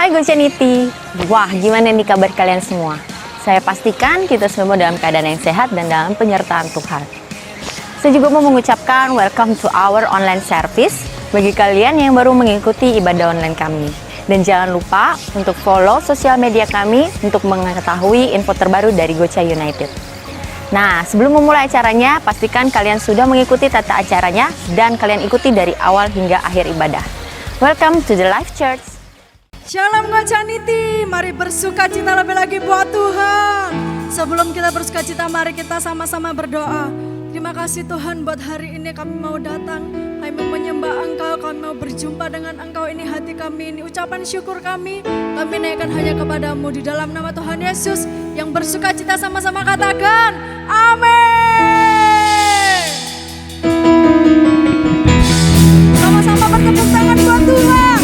Hai Gocenity, wah gimana nih kabar kalian semua? Saya pastikan kita semua dalam keadaan yang sehat dan dalam penyertaan Tuhan. Saya juga mau mengucapkan welcome to our online service bagi kalian yang baru mengikuti ibadah online kami. Dan jangan lupa untuk follow sosial media kami untuk mengetahui info terbaru dari Gocha United. Nah, sebelum memulai acaranya, pastikan kalian sudah mengikuti tata acaranya dan kalian ikuti dari awal hingga akhir ibadah. Welcome to the Life Church. Shalom Gocenity, mari bersuka cita lebih lagi buat Tuhan. Sebelum kita bersuka cita, mari kita sama-sama berdoa. Terima kasih Tuhan buat hari ini kami mau datang, kami mau menyembah Engkau, kami mau berjumpa dengan Engkau. Ini hati kami, ini ucapan syukur kami naikkan hanya kepadamu. Di dalam nama Tuhan Yesus yang bersuka cita sama-sama katakan, amin. Sama-sama bertepuk tangan buat Tuhan.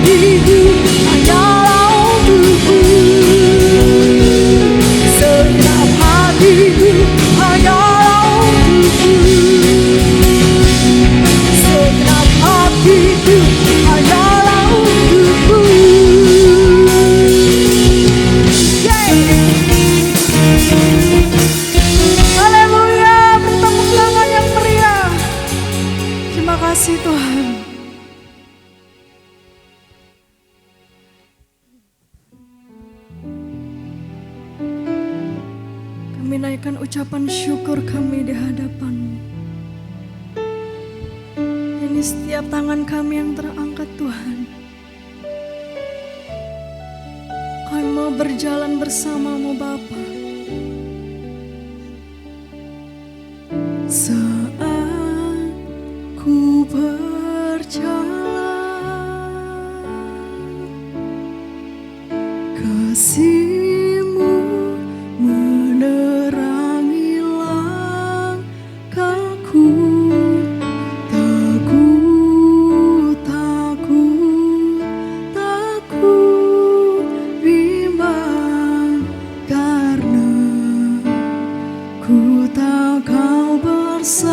Hatiku hanyalah untukmu. kami naikkan ucapan syukur kami di hadapan-Mu. Ini setiap tangan kami yang terangkat Tuhan. Kami mau berjalan bersama-Mu Bapa. Saat ku berjalan, kasih-Mu menerangi langkahku. Takut, takut, takut bimbang, karena ku tahu Kau bersamaku.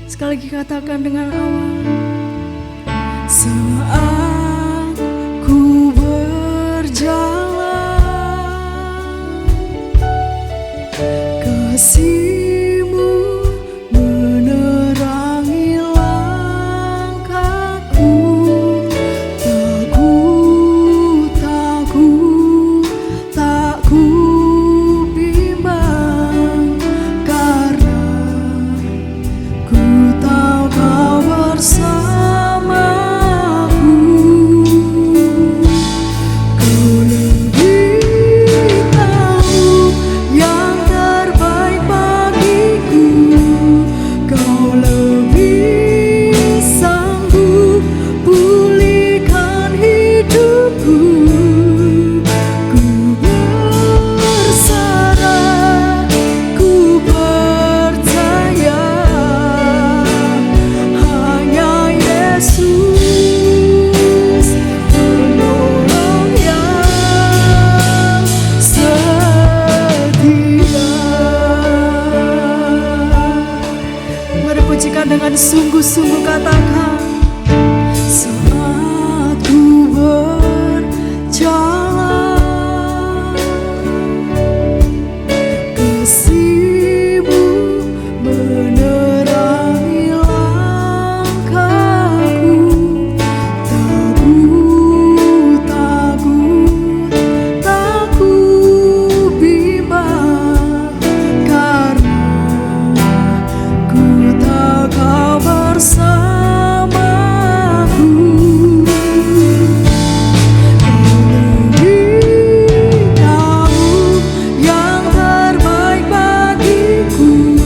Sekali lagi katakan dengan awal. Saat ku berjalan, kasih-Mu menerangi langkahku. Takut, takut, tak ku bimbang, karena ku tahu Kau bersamaku. Kau lebih tahu yang terbaik bagiku. Kau lebih sanggup pulihkan hidupku. Ku berserah, ku percaya, hanya Yesus penolong yang setia. Mari pujikan dengan sungguh-sungguh, katakan. Saat ku berjalan, kasih-Mu menerangi langkahku. Takut, takut, tak ku bimbang, karena ku tahu Kau bersamaku. Kau lebih tahu yang terbaik bagiku.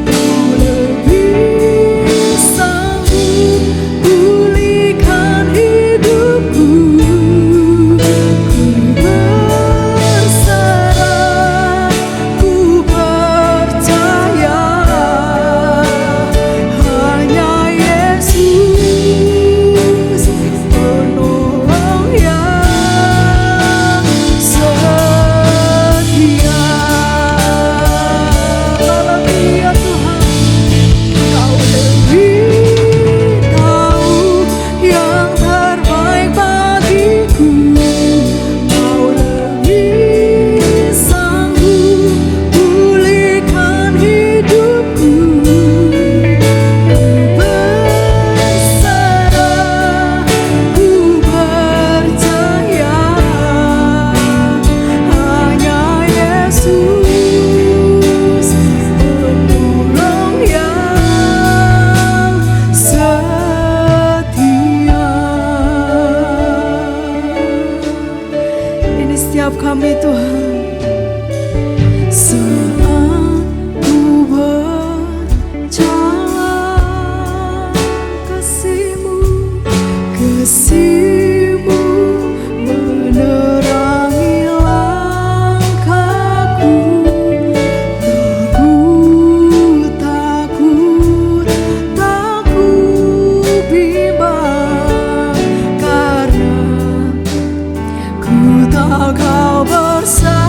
Kau lebih sanggup pulihkan hidupku. Ku berserah, ku percaya, hanya Yesus penolong yang setia. Haleluya Tuhan. Kau lebih tahu yang terbaik bagiku. Kau lebih sanggup pulihkan hidupku. Ku berserah, ku percaya, hanya Yesus penolong yang setia. Ini setiap kami Tuhan. Saat ku berjalan, kasih-Mu, kasih-Mu menerangi langkahku. Takut, takut, tak ku bimbang, karena ku tahu Kau bersamaku.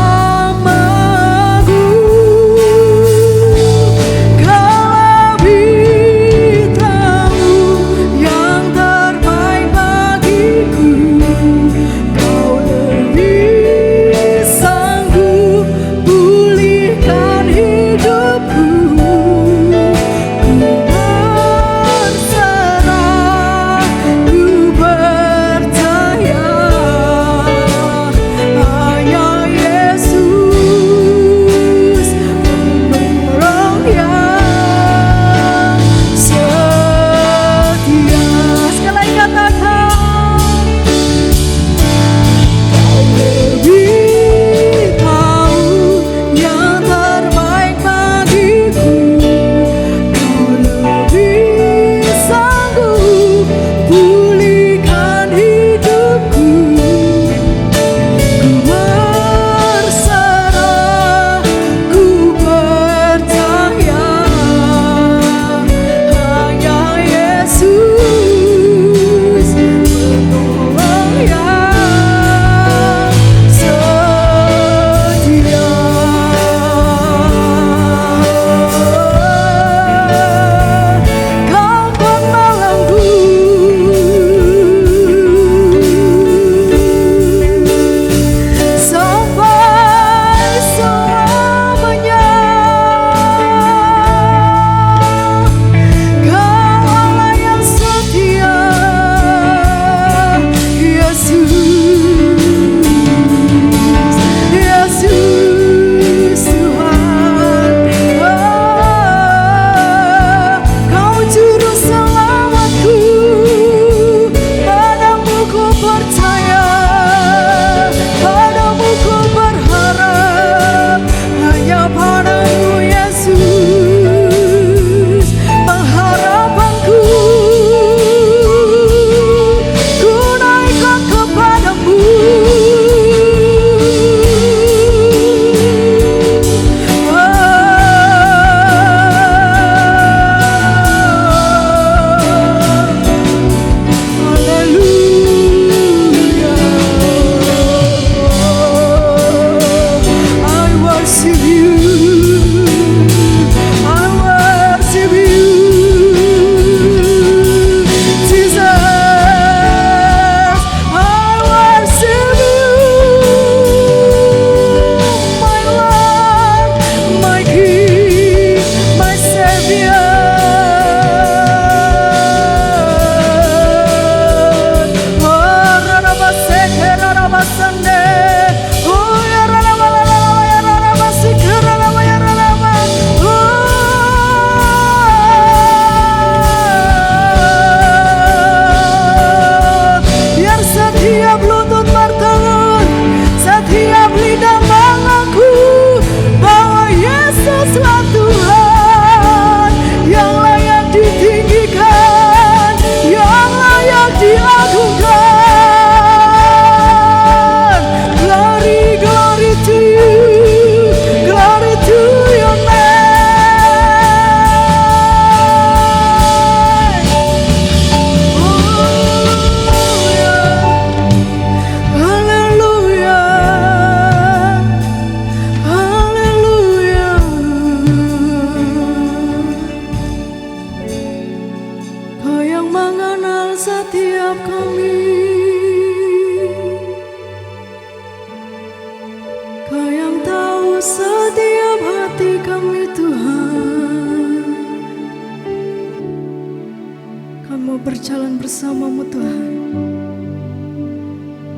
bersamamu Tuhan.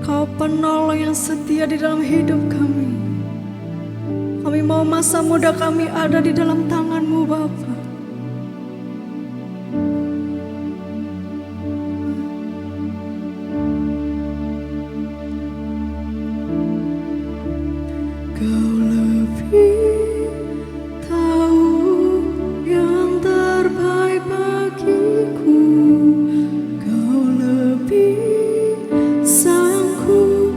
Kau penolong yang setia di dalam hidup kami. Kami mau masa muda kami ada di dalam tangan-Mu Bapa. Kau lebih tahu yang terbaik bagiku. Kau lebih sanggup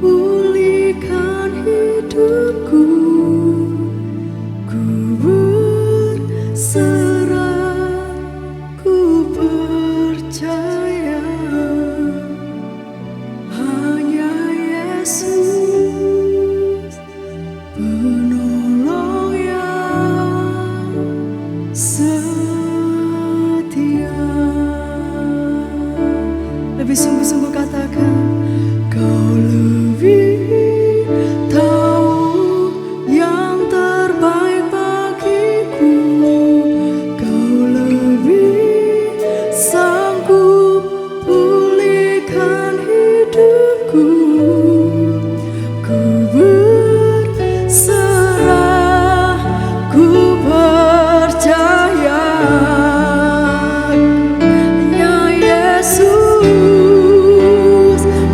pulihkan hidupku. Ku berserah, ku percaya hanya Yesus penolong yang setia. Lebih sungguh-sungguh katakan, kau lebih tahu yang terbaik bagiku. Kau lebih sanggup pulihkan hidupku. Ku berserah, ku percaya hanya Yesus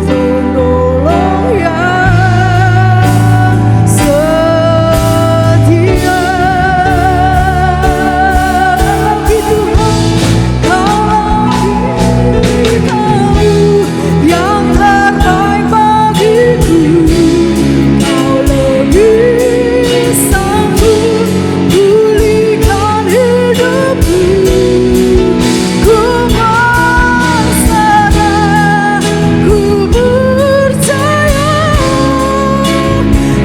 penolong yang setia. Lagi Tuhan, Kau lebih tahu yang terbaik bagiku. Kau lebih sanggup pulihkan hidupku. Ku berserah, ku percaya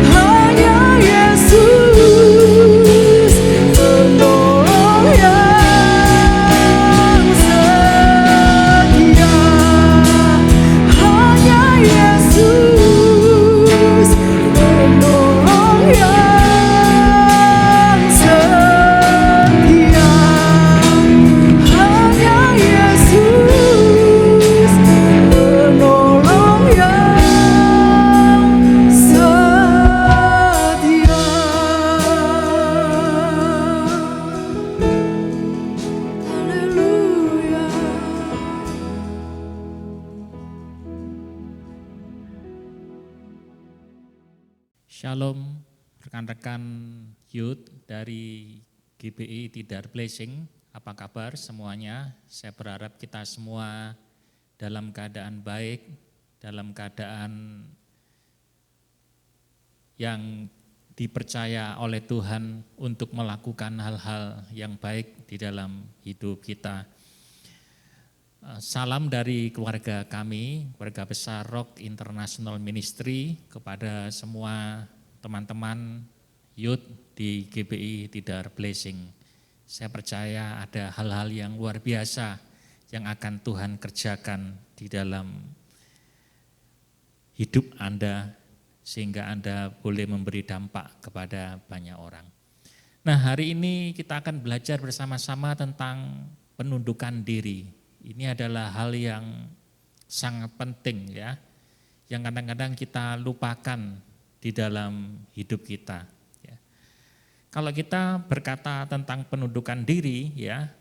hanya Yesus penolong yang setia. Hanya Yesus penolong yang setia. Hanya Yesus penolong yang setia. Haleluya. Shalom rekan-rekan youth dari GBI Tidar Blessing. Apa kabar semuanya? Saya berharap kita semua dalam keadaan baik, dalam keadaan yang dipercaya oleh Tuhan untuk melakukan hal-hal yang baik di dalam hidup kita. Salam dari keluarga kami, keluarga besar Rock International Ministry, kepada semua teman-teman youth di GBI Tidar Blessing. Saya percaya ada hal-hal yang luar biasa yang akan Tuhan kerjakan di dalam hidup Anda, sehingga Anda boleh memberi dampak kepada banyak orang. Nah, hari ini kita akan belajar bersama-sama tentang penundukan diri. Ini adalah hal yang sangat penting ya, yang kadang-kadang kita lupakan di dalam hidup kita. Ya. Kalau kita berkata tentang penundukan diri, ya,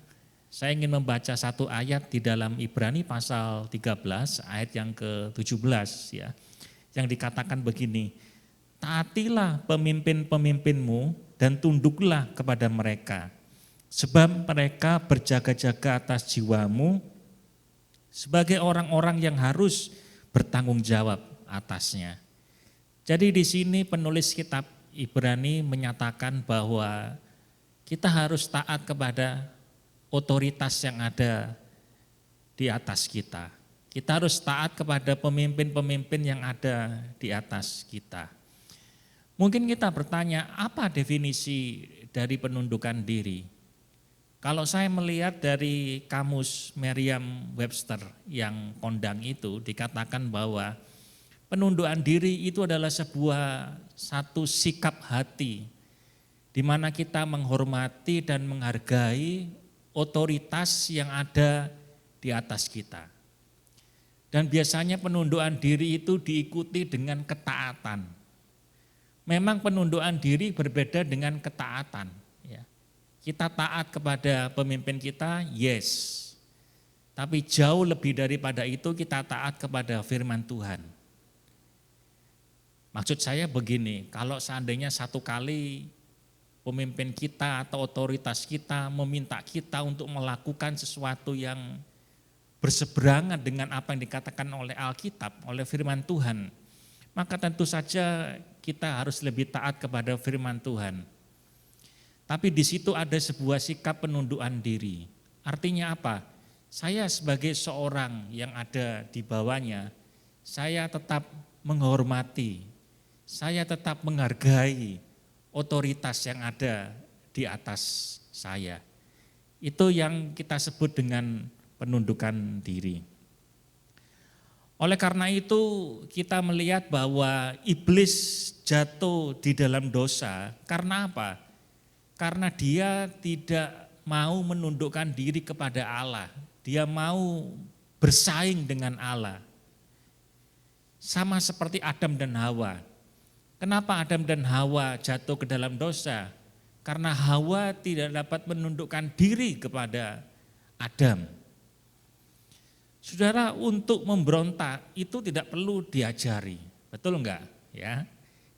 saya ingin membaca satu ayat di dalam Ibrani pasal 13 ayat yang ke-17 ya, yang dikatakan begini, taatilah pemimpin-pemimpinmu dan tunduklah kepada mereka, sebab mereka berjaga-jaga atas jiwamu sebagai orang-orang yang harus bertanggung jawab atasnya. Jadi di sini penulis kitab Ibrani menyatakan bahwa kita harus taat kepada otoritas yang ada di atas kita. Kita harus taat kepada pemimpin-pemimpin yang ada di atas kita. Mungkin kita bertanya, apa definisi dari penundukan diri? Kalau saya melihat dari kamus Merriam-Webster yang kondang itu, dikatakan bahwa penundukan diri itu adalah satu sikap hati di mana kita menghormati dan menghargai otoritas yang ada di atas kita. Dan biasanya penundukan diri itu diikuti dengan ketaatan. Memang penundukan diri berbeda dengan ketaatan. Ya. Kita taat kepada pemimpin kita, yes. Tapi jauh lebih daripada itu kita taat kepada firman Tuhan. Maksud saya begini, kalau seandainya satu kali pemimpin kita atau otoritas kita meminta kita untuk melakukan sesuatu yang berseberangan dengan apa yang dikatakan oleh Alkitab, oleh firman Tuhan, maka tentu saja kita harus lebih taat kepada firman Tuhan. Tapi di situ ada sebuah sikap penundukan diri. Artinya apa? Saya sebagai seorang yang ada di bawahnya, saya tetap menghormati, saya tetap menghargai otoritas yang ada di atas saya. Itu yang kita sebut dengan penundukan diri. Oleh karena itu kita melihat bahwa iblis jatuh di dalam dosa karena apa? Karena dia tidak mau menundukkan diri kepada Allah. Dia mau bersaing dengan Allah. Sama seperti Adam dan Hawa. Kenapa Adam dan Hawa jatuh ke dalam dosa? Karena Hawa tidak dapat menundukkan diri kepada Adam. Saudara, untuk memberontak itu tidak perlu diajari, betul enggak? Ya.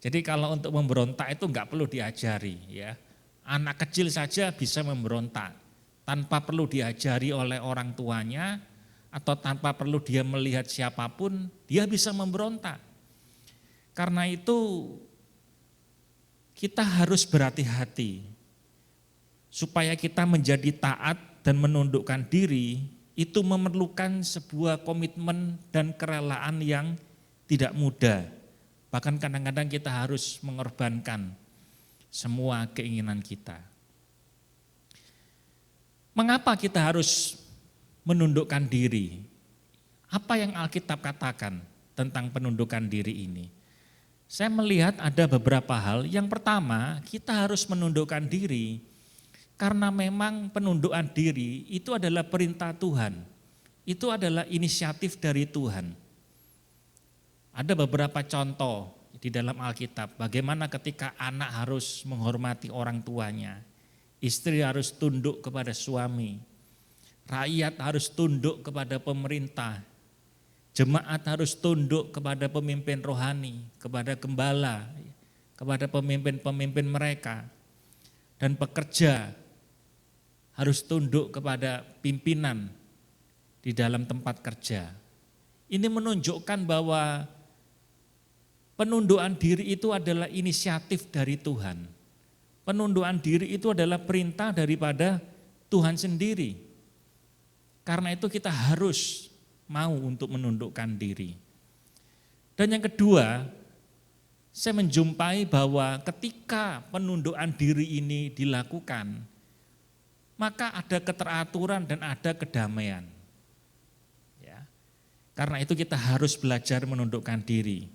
Jadi kalau untuk memberontak itu enggak perlu diajari, ya. Anak kecil saja bisa memberontak tanpa perlu diajari oleh orang tuanya atau tanpa perlu dia melihat siapapun, dia bisa memberontak. Karena itu kita harus berhati-hati supaya kita menjadi taat dan menundukkan diri. Itu memerlukan sebuah komitmen dan kerelaan yang tidak mudah. Bahkan kadang-kadang kita harus mengorbankan semua keinginan kita. Mengapa kita harus menundukkan diri? Apa yang Alkitab katakan tentang penundukan diri ini? Saya melihat ada beberapa hal. Yang pertama, kita harus menundukkan diri karena memang penundukan diri itu adalah perintah Tuhan. Itu adalah inisiatif dari Tuhan. Ada beberapa contoh di dalam Alkitab. Bagaimana ketika anak harus menghormati orang tuanya. Istri harus tunduk kepada suami. Rakyat harus tunduk kepada pemerintah. Jemaat harus tunduk kepada pemimpin rohani, kepada gembala, kepada pemimpin-pemimpin mereka. Dan pekerja harus tunduk kepada pimpinan di dalam tempat kerja. Ini menunjukkan bahwa penundukan diri itu adalah inisiatif dari Tuhan. Penundukan diri itu adalah perintah daripada Tuhan sendiri. Karena itu kita harus mau untuk menundukkan diri. Dan yang kedua, saya menjumpai bahwa ketika penundukan diri ini dilakukan, maka ada keteraturan dan ada kedamaian. Ya. Karena itu kita harus belajar menundukkan diri.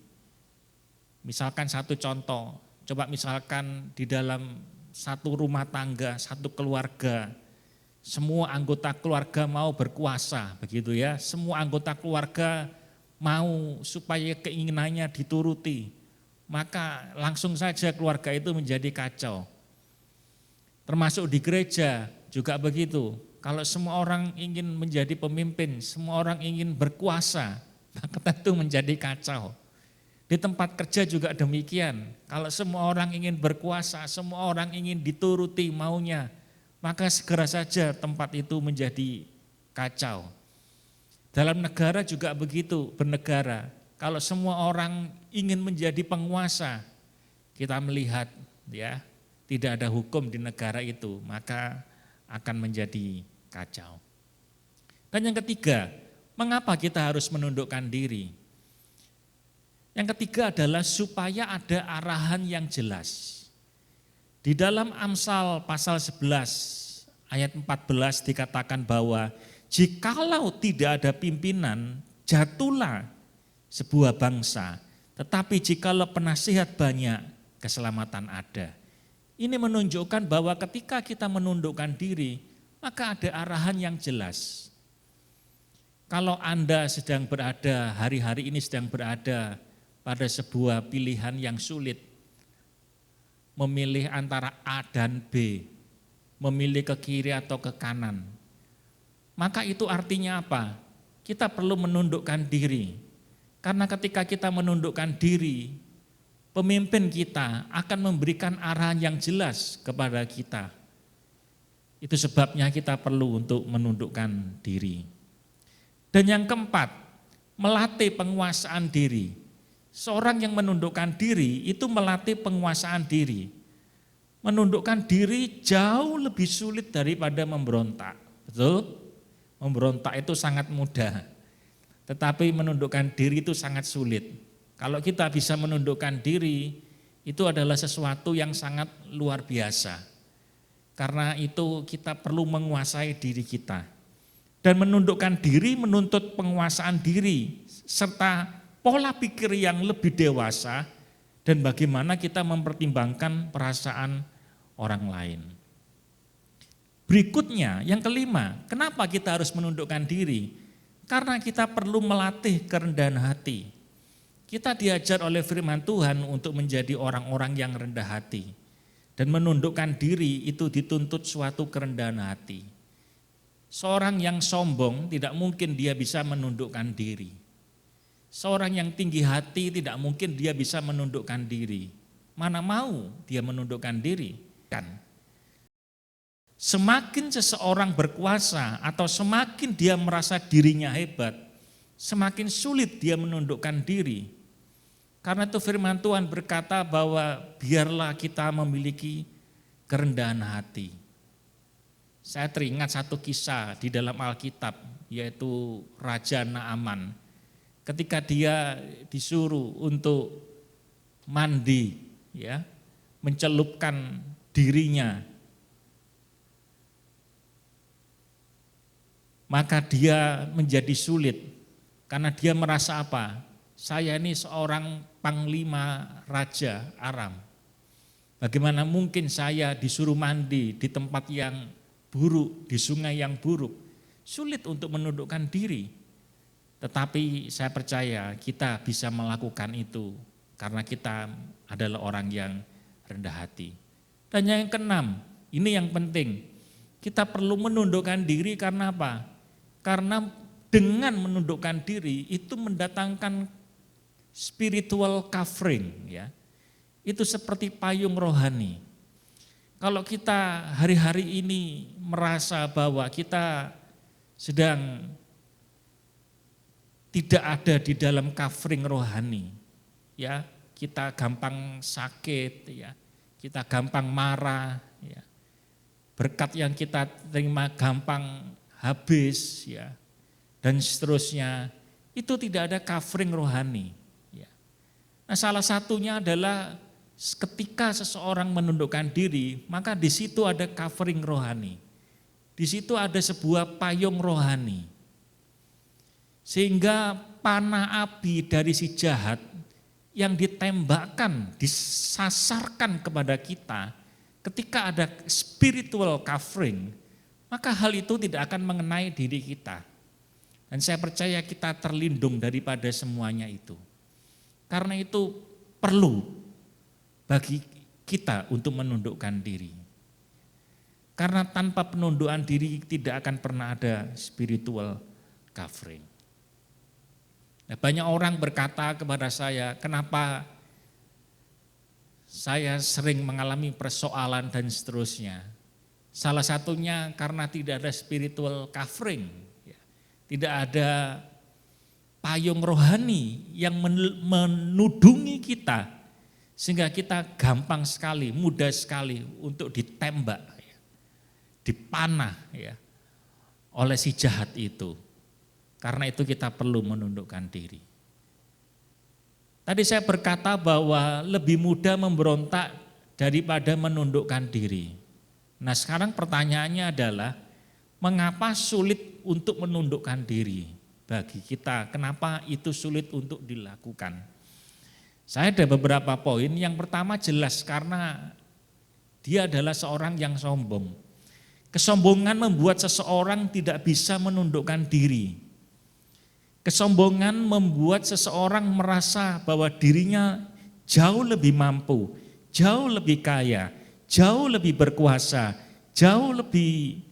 Misalkan satu contoh, coba misalkan di dalam satu rumah tangga, satu keluarga, semua anggota keluarga mau berkuasa, begitu ya. Semua anggota keluarga mau supaya keinginannya dituruti, maka langsung saja keluarga itu menjadi kacau. Termasuk di gereja juga begitu. Kalau semua orang ingin menjadi pemimpin, semua orang ingin berkuasa, maka tentu menjadi kacau. Di tempat kerja juga demikian. Kalau semua orang ingin berkuasa, semua orang ingin dituruti maunya, maka segera saja tempat itu menjadi kacau. Dalam negara juga begitu, bernegara. Kalau semua orang ingin menjadi penguasa, kita melihat ya, tidak ada hukum di negara itu, maka akan menjadi kacau. Dan yang ketiga, mengapa kita harus menundukkan diri? Yang ketiga adalah supaya ada arahan yang jelas. Di dalam Amsal pasal 11 ayat 14 dikatakan bahwa jikalau tidak ada pimpinan, jatuhlah sebuah bangsa. Tetapi jikalau penasihat banyak, keselamatan ada. Ini menunjukkan bahwa ketika kita menundukkan diri, maka ada arahan yang jelas. Kalau Anda sedang berada, hari-hari ini sedang berada pada sebuah pilihan yang sulit, memilih antara A dan B, memilih ke kiri atau ke kanan, maka itu artinya apa? Kita perlu menundukkan diri. Karena ketika kita menundukkan diri, pemimpin kita akan memberikan arahan yang jelas kepada kita. Itu sebabnya kita perlu untuk menundukkan diri. Dan yang keempat, melatih penguasaan diri. Seorang yang menundukkan diri itu melatih penguasaan diri. Menundukkan diri jauh lebih sulit daripada memberontak. Betul? Memberontak itu sangat mudah. Tetapi menundukkan diri itu sangat sulit. Kalau kita bisa menundukkan diri, itu adalah sesuatu yang sangat luar biasa. Karena itu kita perlu menguasai diri kita. Dan menundukkan diri menuntut penguasaan diri, serta pola pikir yang lebih dewasa, dan bagaimana kita mempertimbangkan perasaan orang lain. Berikutnya, yang kelima, kenapa kita harus menundukkan diri? Karena kita perlu melatih kerendahan hati. Kita diajar oleh firman Tuhan untuk menjadi orang-orang yang rendah hati. Dan menundukkan diri itu dituntut suatu kerendahan hati. Seorang yang sombong tidak mungkin dia bisa menundukkan diri. Seorang yang tinggi hati tidak mungkin dia bisa menundukkan diri. Mana mau dia menundukkan diri? Kan? Semakin seseorang berkuasa atau semakin dia merasa dirinya hebat, semakin sulit dia menundukkan diri. Karena itu firman Tuhan berkata bahwa biarlah kita memiliki kerendahan hati. Saya teringat satu kisah di dalam Alkitab, yaitu Raja Naaman. Ketika dia disuruh untuk mandi, ya, mencelupkan dirinya, maka dia menjadi sulit. Karena dia merasa apa? Saya ini seorang panglima Raja Aram. Bagaimana mungkin saya disuruh mandi di tempat yang buruk, di sungai yang buruk, sulit untuk menundukkan diri. Tetapi saya percaya kita bisa melakukan itu karena kita adalah orang yang rendah hati. Dan yang keenam, ini yang penting, kita perlu menundukkan diri karena apa? Karena dengan menundukkan diri itu mendatangkan spiritual covering, ya. Itu seperti payung rohani. Kalau kita hari-hari ini merasa bahwa kita sedang tidak ada di dalam covering rohani, ya, kita gampang sakit, ya, kita gampang marah, ya, berkat yang kita terima gampang habis, ya, dan seterusnya, itu tidak ada covering rohani. Ya. Nah, salah satunya adalah ketika seseorang menundukkan diri, maka di situ ada covering rohani. Di situ ada sebuah payung rohani. Sehingga panah api dari si jahat yang ditembakkan, disasarkan kepada kita, ketika ada spiritual covering, maka hal itu tidak akan mengenai diri kita. Dan saya percaya kita terlindung daripada semuanya itu. Karena itu perlu bagi kita untuk menundukkan diri. Karena tanpa penundukan diri tidak akan pernah ada spiritual covering. Nah, banyak orang berkata kepada saya, kenapa saya sering mengalami persoalan dan seterusnya. Salah satunya karena tidak ada spiritual covering. Tidak ada payung rohani yang menudungi kita. Sehingga kita gampang sekali, mudah sekali untuk ditembak, dipanah ya, oleh si jahat itu. Karena itu kita perlu menundukkan diri. Tadi saya berkata bahwa lebih mudah memberontak daripada menundukkan diri. Nah sekarang pertanyaannya adalah, mengapa sulit untuk menundukkan diri bagi kita? Kenapa itu sulit untuk dilakukan? Saya ada beberapa poin. Yang pertama jelas karena dia adalah seorang yang sombong. Kesombongan membuat seseorang tidak bisa menundukkan diri. Kesombongan membuat seseorang merasa bahwa dirinya jauh lebih mampu, jauh lebih kaya, jauh lebih berkuasa, jauh lebih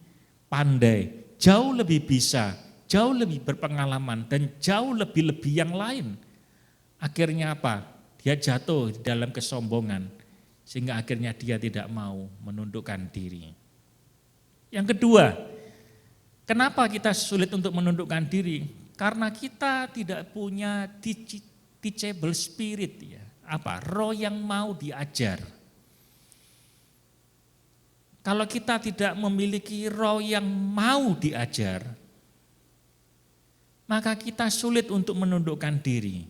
pandai, jauh lebih bisa, jauh lebih berpengalaman, dan jauh lebih-lebih yang lain. Akhirnya apa? Dia jatuh di dalam kesombongan, sehingga akhirnya dia tidak mau menundukkan diri. Yang kedua, kenapa kita sulit untuk menundukkan diri? Karena kita tidak punya teachable spirit, ya. Apa? Roh yang mau diajar. Kalau kita tidak memiliki roh yang mau diajar, maka kita sulit untuk menundukkan diri.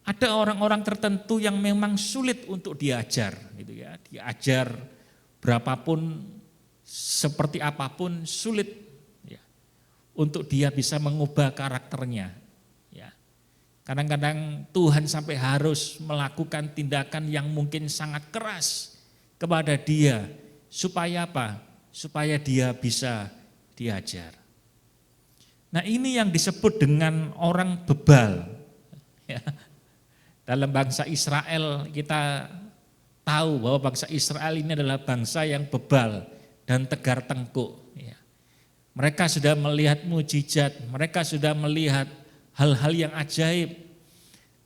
Ada orang-orang tertentu yang memang sulit untuk diajar, gitu ya. Diajar berapapun, seperti apapun sulit ya, untuk dia bisa mengubah karakternya. Ya. Kadang-kadang Tuhan sampai harus melakukan tindakan yang mungkin sangat keras kepada dia. Supaya apa? Supaya dia bisa diajar. Nah, ini yang disebut dengan orang bebal. Ya. Dalam bangsa Israel kita tahu bahwa bangsa Israel ini adalah bangsa yang bebal dan tegar tengkuk. Ya. Mereka sudah melihat mujizat, mereka sudah melihat hal-hal yang ajaib.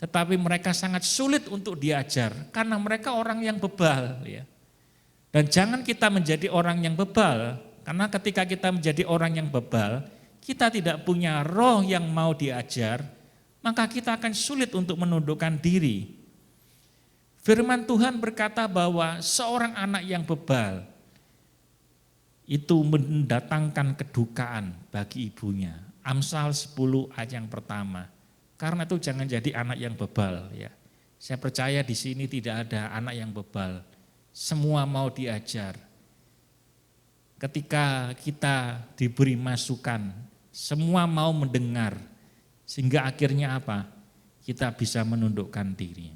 Tetapi mereka sangat sulit untuk diajar karena mereka orang yang bebal. Ya. Dan jangan kita menjadi orang yang bebal, karena ketika kita menjadi orang yang bebal, kita tidak punya roh yang mau diajar, maka kita akan sulit untuk menundukkan diri. Firman Tuhan berkata bahwa seorang anak yang bebal itu mendatangkan kedukaan bagi ibunya. Amsal 10 ayat yang pertama. Karena itu jangan jadi anak yang bebal. Ya. Saya percaya di sini tidak ada anak yang bebal. Semua mau diajar. Ketika kita diberi masukan, semua mau mendengar. Sehingga akhirnya apa? Kita bisa menundukkan diri.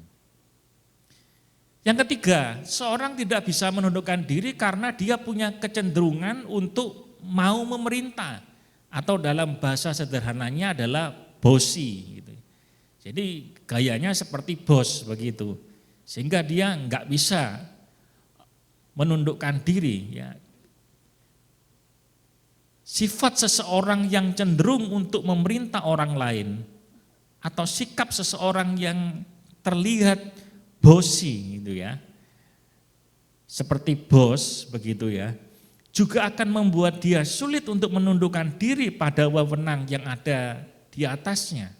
Yang ketiga, seorang tidak bisa menundukkan diri karena dia punya kecenderungan untuk mau memerintah. Atau dalam bahasa sederhananya adalah bossy. Gitu. Jadi gayanya seperti bos begitu. Sehingga dia enggak bisa menundukkan diri. Ya. Sifat seseorang yang cenderung untuk memerintah orang lain atau sikap seseorang yang terlihat bossy gitu ya. Seperti bos begitu ya. Juga akan membuat dia sulit untuk menundukkan diri pada wewenang yang ada di atasnya.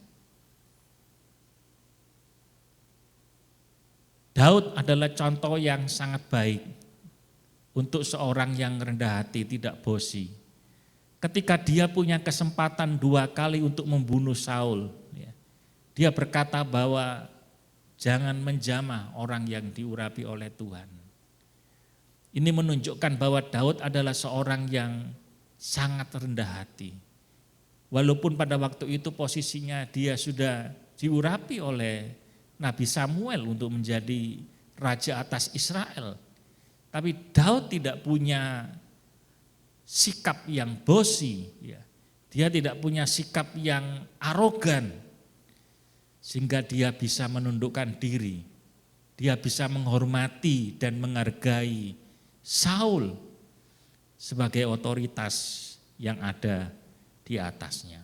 Daud adalah contoh yang sangat baik untuk seorang yang rendah hati, tidak bossy. Ketika dia punya kesempatan 2 kali untuk membunuh Saul, dia berkata bahwa jangan menjamah orang yang diurapi oleh Tuhan. Ini menunjukkan bahwa Daud adalah seorang yang sangat rendah hati. Walaupun pada waktu itu posisinya dia sudah diurapi oleh Nabi Samuel untuk menjadi raja atas Israel. Tapi Daud tidak punya sikap yang bossy, ya. Dia tidak punya sikap yang arogan, sehingga dia bisa menundukkan diri. Dia bisa menghormati dan menghargai Saul sebagai otoritas yang ada di atasnya.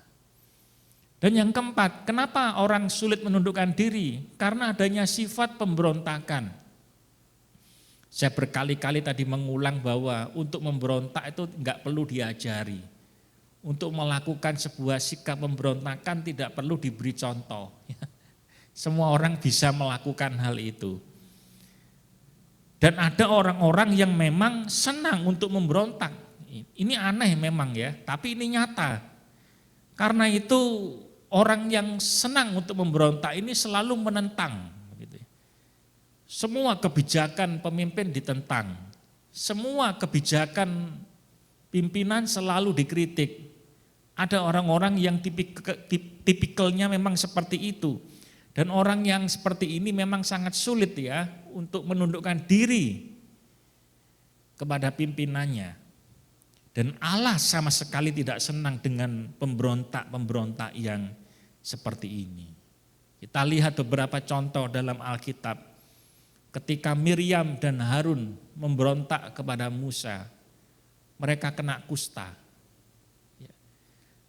Dan yang keempat, kenapa orang sulit menundukkan diri? Karena adanya sifat pemberontakan. Saya berkali-kali tadi mengulang bahwa untuk memberontak itu enggak perlu diajari. Untuk melakukan sebuah sikap pemberontakan tidak perlu diberi contoh. Semua orang bisa melakukan hal itu. Dan ada orang-orang yang memang senang untuk memberontak. Ini aneh memang ya, tapi ini nyata. Karena itu orang yang senang untuk memberontak ini selalu menentang. Semua kebijakan pemimpin ditentang, semua kebijakan pimpinan selalu dikritik. Ada orang-orang yang tipikalnya memang seperti itu. Dan orang yang seperti ini memang sangat sulit ya untuk menundukkan diri kepada pimpinannya. Dan Allah sama sekali tidak senang dengan pemberontak-pemberontak yang seperti ini. Kita lihat beberapa contoh dalam Alkitab. Ketika Miriam dan Harun memberontak kepada Musa, mereka kena kusta.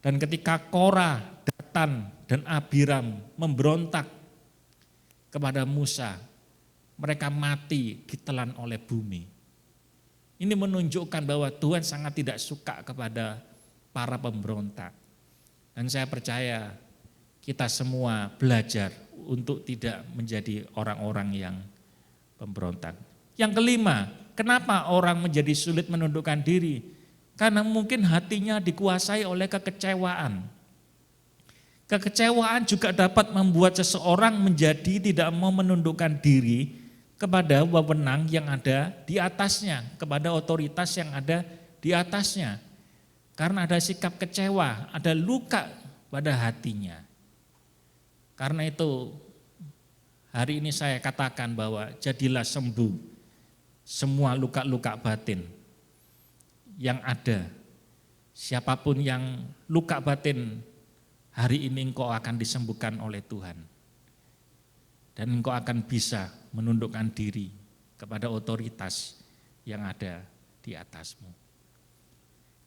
Dan ketika Korah, Datan, dan Abiram memberontak kepada Musa, mereka mati ditelan oleh bumi. Ini menunjukkan bahwa Tuhan sangat tidak suka kepada para pemberontak. Dan saya percaya kita semua belajar untuk tidak menjadi orang-orang yang pemberontak. Yang kelima, kenapa orang menjadi sulit menundukkan diri? Karena mungkin hatinya dikuasai oleh kekecewaan. Kekecewaan juga dapat membuat seseorang menjadi tidak mau menundukkan diri kepada wewenang yang ada di atasnya, kepada otoritas yang ada di atasnya. Karena ada sikap kecewa, ada luka pada hatinya. Karena itu hari ini saya katakan bahwa jadilah sembuh semua luka-luka batin yang ada. Siapapun yang luka batin, hari ini engkau akan disembuhkan oleh Tuhan. Dan engkau akan bisa menundukkan diri kepada otoritas yang ada di atasmu.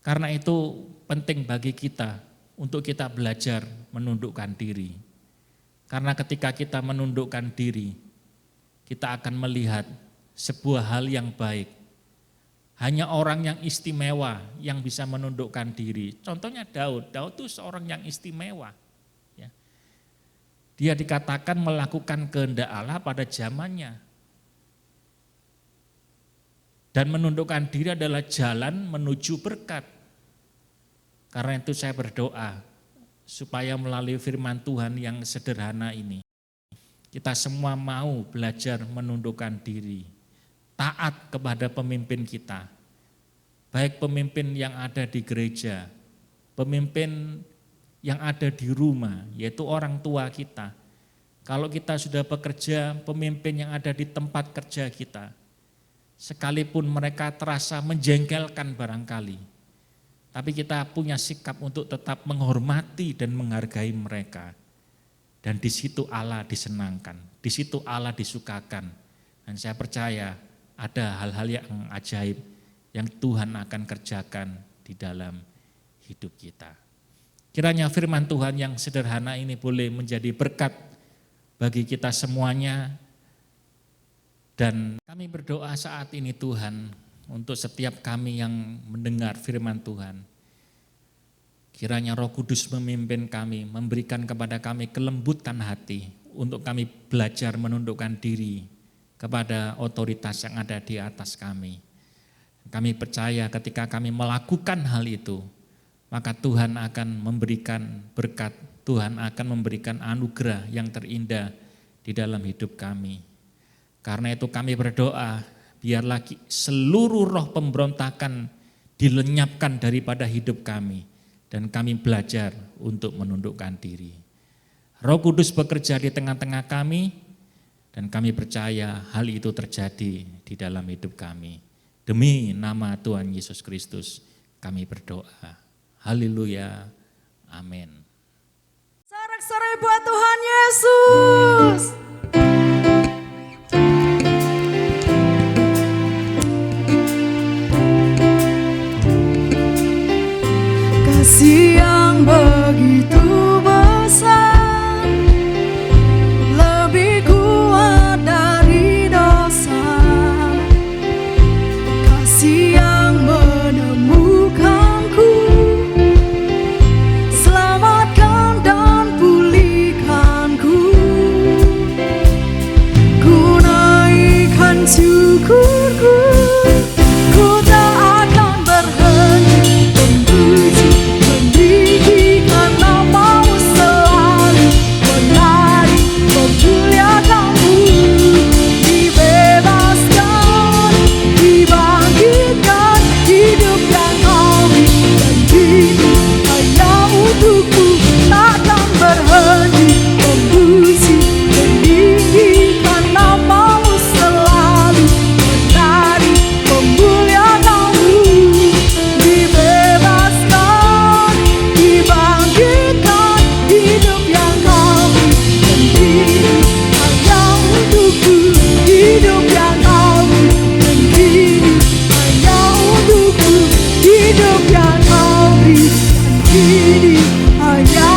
Karena itu penting bagi kita untuk kita belajar menundukkan diri. Karena ketika kita menundukkan diri, kita akan melihat sebuah hal yang baik. Hanya orang yang istimewa yang bisa menundukkan diri. Contohnya Daud itu seorang yang istimewa. Ya. Dia dikatakan melakukan kehendak Allah pada zamannya. Dan menundukkan diri adalah jalan menuju berkat. Karena itu saya berdoa, supaya melalui firman Tuhan yang sederhana ini, kita semua mau belajar menundukkan diri, taat kepada pemimpin kita, baik pemimpin yang ada di gereja, pemimpin yang ada di rumah, yaitu orang tua kita. Kalau kita sudah bekerja, pemimpin yang ada di tempat kerja kita, sekalipun mereka terasa menjengkelkan barangkali, tapi kita punya sikap untuk tetap menghormati dan menghargai mereka. Dan di situ Allah disenangkan, di situ Allah disukakan. Dan saya percaya ada hal-hal yang ajaib yang Tuhan akan kerjakan di dalam hidup kita. Kiranya firman Tuhan yang sederhana ini boleh menjadi berkat bagi kita semuanya. Dan kami berdoa saat ini Tuhan, untuk setiap kami yang mendengar firman Tuhan. Kiranya Roh Kudus memimpin kami, memberikan kepada kami kelembutan hati untuk kami belajar menundukkan diri kepada otoritas yang ada di atas kami. Kami percaya ketika kami melakukan hal itu, maka Tuhan akan memberikan berkat, Tuhan akan memberikan anugerah yang terindah di dalam hidup kami. Karena itu kami berdoa, biarlah seluruh roh pemberontakan dilenyapkan daripada hidup kami. Dan kami belajar untuk menundukkan diri. Roh Kudus bekerja di tengah-tengah kami. Dan kami percaya hal itu terjadi di dalam hidup kami. Demi nama Tuhan Yesus Kristus kami berdoa. Haleluya. Amin. Sorak-sorai buat Tuhan Yesus. Kasih yang begitu besar, lebih kuat dari dosa. Kasih yang menemukanku, selamatkan dan pulihkanku. ini hanya